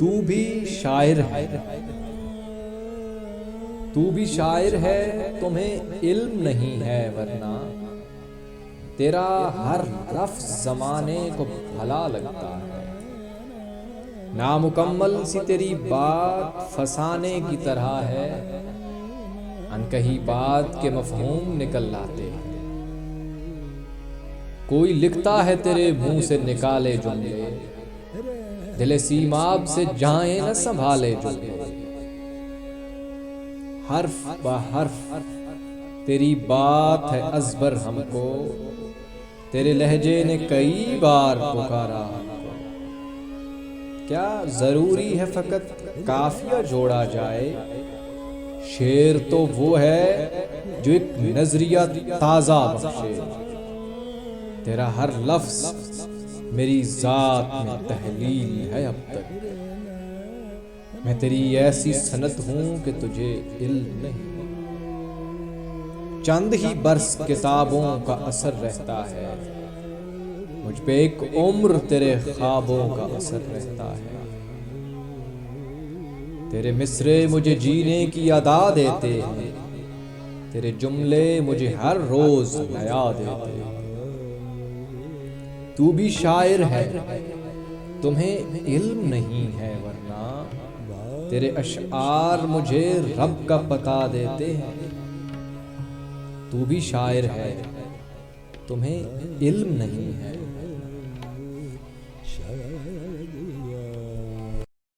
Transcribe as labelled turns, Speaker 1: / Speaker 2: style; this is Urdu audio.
Speaker 1: تو بھی شاعر ہے، تو بھی شاعر ہے، تمہیں علم نہیں ہے ورنہ تیرا ہر لفظ زمانے کو بھلا لگتا ہے۔ نامکمل سی تیری بات فسانے کی طرح ہے، انکہی بات کے مفہوم نکل لاتے ہیں۔ کوئی لکھتا ہے تیرے منہ سے نکالے جملے، دل سیماب سے جائیں نہ سنبھالے جملے۔ حرف بہ حرف تیری بات ہے ازبر ہم کو، تیرے لہجے نے کئی بار پکارا ہم کو۔ کیا ضروری ہے فقط قافیہ جوڑا جائے؟ شعر تو وہ ہے جو ایک نظریہ تازہ بخشے۔ تیرا ہر لفظ میری ذات میں تحلیل ہے اب تک۔ میں تیری ایسی سنت ہوں کہ تجھے علم نہیں۔ چند ہی برس کتابوں کا اثر رہتا ہے، مجھ پہ ایک عمر تیرے خوابوں کا اثر رہتا ہے۔ تیرے مصرے مجھے جینے کی ادا دیتے ہیں، تیرے جملے مجھے ہر روز نیا دیتے ہیں۔ تو بھی شاعر ہے، تمہیں علم نہیں ہے ورنہ تیرے اشعار مجھے رب کا پتہ دیتے ہیں۔ تو بھی شاعر ہے، تمہیں علم نہیں ہے